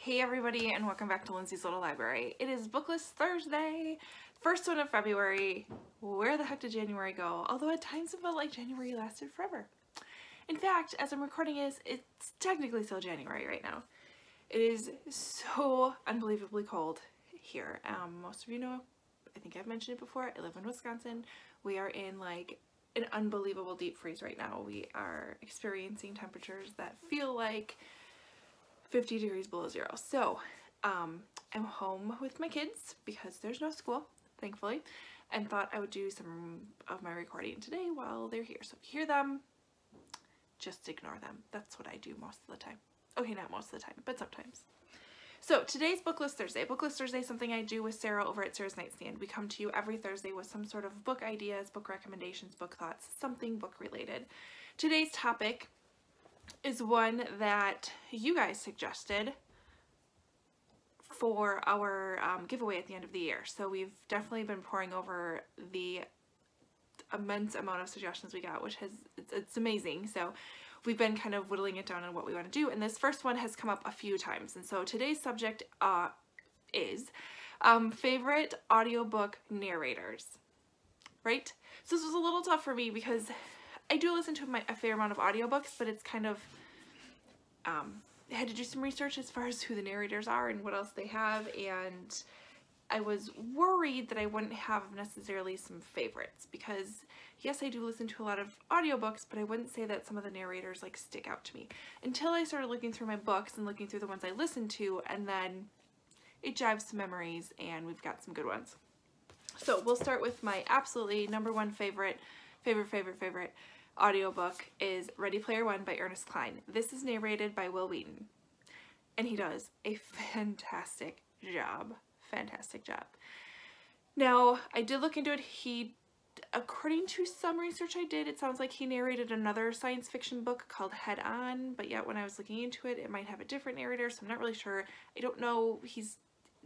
Hey everybody, and welcome back to Lindsey's Little Library. It is BookList Thursday, first one of February. Where the heck did January go? Although at times it felt like January lasted forever. In fact, as I'm recording it's technically still January right now. It is so unbelievably cold here. Most of you know, I think I've mentioned it before, I live in Wisconsin. We are in like an unbelievable deep freeze right now. We are experiencing temperatures that feel like 50 degrees below zero. So I'm home with my kids because there's no school, thankfully, and thought I would do some of my recording today while they're here. So if you hear them, just ignore them. That's what I do most of the time. Okay, not most of the time, but sometimes. So today's BookList Thursday. BookList Thursday is something I do with Sarah over at Sarah's Nightstand. We come to you every Thursday with some sort of book ideas, book recommendations, book thoughts, something book related. Today's topic is one that you guys suggested for our giveaway at the end of the year. So we've definitely been pouring over the immense amount of suggestions we got, which it's amazing. So we've been kind of whittling it down on what we want to do, and this first one has come up a few times. And so today's subject is favorite audiobook narrators, right? So this was a little tough for me because I do listen to a fair amount of audiobooks, but it's kind of, I had to do some research as far as who the narrators are and what else they have, and I was worried that I wouldn't have necessarily some favorites because, yes, I do listen to a lot of audiobooks, but I wouldn't say that some of the narrators like stick out to me until I started looking through my books and looking through the ones I listened to, and then it jives some memories and we've got some good ones. So we'll start with my absolutely number one favorite audiobook is Ready Player One by Ernest Cline. This is narrated by Will Wheaton, and he does a fantastic job. Fantastic job. Now, I did look into it. According to some research I did, it sounds like he narrated another science fiction book called Head On, but yet when I was looking into it, it might have a different narrator, so I'm not really sure. I don't know.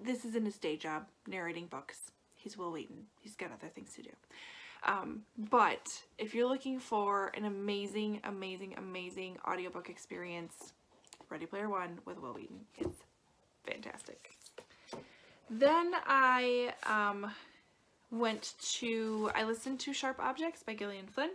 This isn't his day job, narrating books. He's Will Wheaton. He's got other things to do. But if you're looking for an amazing audiobook experience, Ready Player One with Will Wheaton is fantastic. Then I listened to Sharp Objects by Gillian Flynn.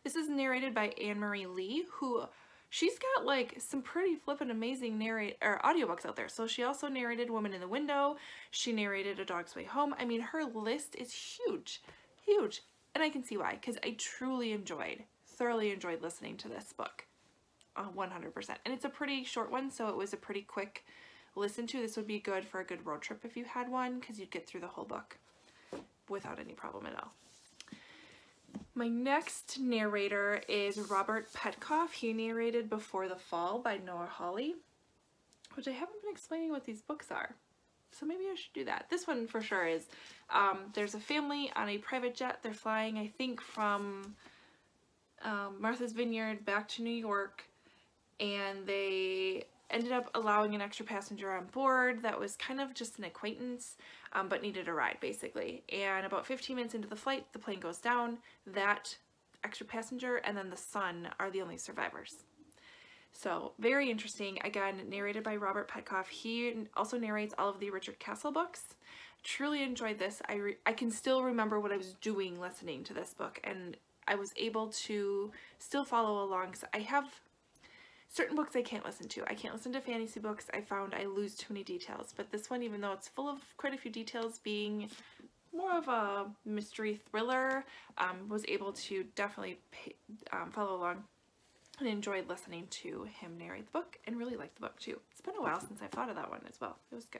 This is narrated by Anne-Marie Lee, who she's got like some pretty flippin' amazing audiobooks out there. So she also narrated Woman in the Window. She narrated A Dog's Way Home. I mean, her list is huge. And I can see why, because I thoroughly enjoyed listening to this book, 100%. And it's a pretty short one, so it was a pretty quick listen to. This would be good for a good road trip if you had one, because you'd get through the whole book without any problem at all. My next narrator is Robert Petkoff. He narrated Before the Fall by Noah Hawley, which I haven't been explaining what these books are. So maybe I should do that. This one for sure is, there's a family on a private jet. They're flying, I think, from Martha's Vineyard back to New York, and they ended up allowing an extra passenger on board that was kind of just an acquaintance, but needed a ride, basically. And about 15 minutes into the flight, the plane goes down. That extra passenger and then the son are the only survivors. So very interesting. Again, narrated by Robert Petkoff. He also narrates all of the Richard Castle books. Truly enjoyed this. I can still remember what I was doing listening to this book, and I was able to still follow along. So I have certain books I can't listen to. I can't listen to fantasy books. I found I lose too many details. But this one, even though it's full of quite a few details, being more of a mystery thriller, was able to definitely follow along and enjoyed listening to him narrate the book, and really liked the book too. It's been a while since I've thought of that one as well. It was good.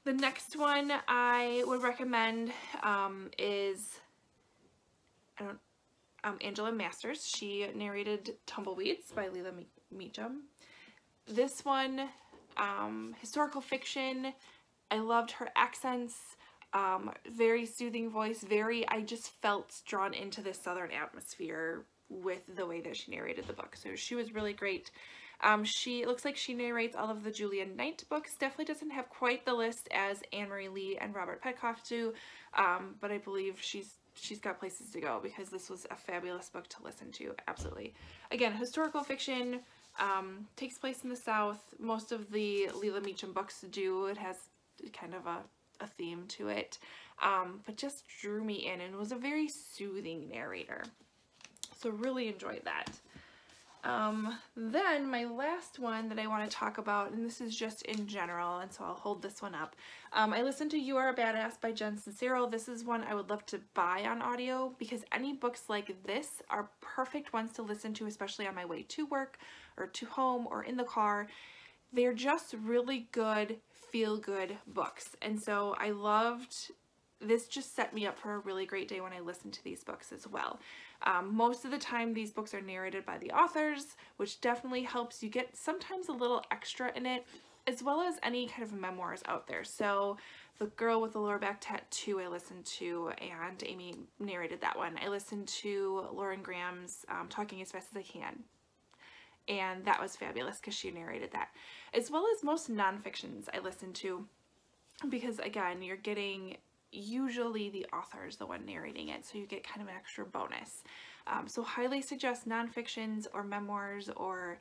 The next one I would recommend is Angela Masters. She narrated Tumbleweeds by Leila Meacham. This one, historical fiction. I loved her accents, very soothing voice, I just felt drawn into this southern atmosphere with the way that she narrated the book. So she was really great. It looks like she narrates all of the Julia Knight books. Definitely doesn't have quite the list as Anne-Marie Lee and Robert Petkoff do, but I believe she's got places to go because this was a fabulous book to listen to. Absolutely. Again, historical fiction, Takes place in the South. Most of the Leela Meacham books do. It has kind of a theme to it, but just drew me in and was a very soothing narrator. So really enjoyed that. Then my last one that I want to talk about, and this is just in general, and so I'll hold this one up. I listened to You Are a Badass by Jen Sincero. This is one I would love to buy on audio because any books like this are perfect ones to listen to, especially on my way to work or to home or in the car. They're just really good, feel-good books. And so I loved, this just set me up for a really great day when I listened to these books as well. Most of the time these books are narrated by the authors, which definitely helps you get sometimes a little extra in it, as well as any kind of memoirs out there. So The Girl with the Lower Back Tattoo I listened to, and Amy narrated that one. I listened to Lauren Graham's Talking as Fast as I Can, and that was fabulous because she narrated that, as well as most nonfictions I listened to, because again, you're getting usually the author is the one narrating it, so you get kind of an extra bonus. So highly suggest nonfictions or memoirs or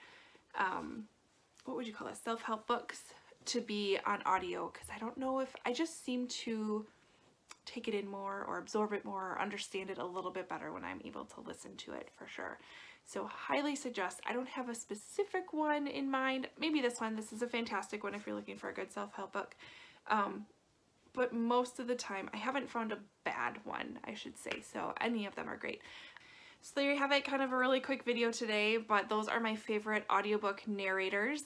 what would you call it, self-help books to be on audio, because I don't know if I just seem to take it in more or absorb it more or understand it a little bit better when I'm able to listen to it, for sure. So highly suggest. I don't have a specific one in mind. Maybe this one. This is a fantastic one if you're looking for a good self-help book. But most of the time, I haven't found a bad one, I should say. So any of them are great. So there you have it, kind of a really quick video today, but those are my favorite audiobook narrators.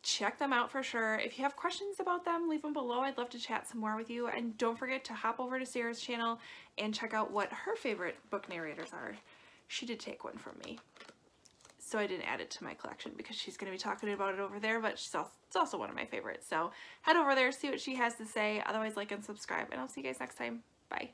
Check them out for sure. If you have questions about them, leave them below. I'd love to chat some more with you. And don't forget to hop over to Sarah's channel and check out what her favorite book narrators are. She did take one from me, so I didn't add it to my collection because she's going to be talking about it over there, but it's also one of my favorites. So head over there, see what she has to say. Otherwise, like and subscribe, and I'll see you guys next time. Bye.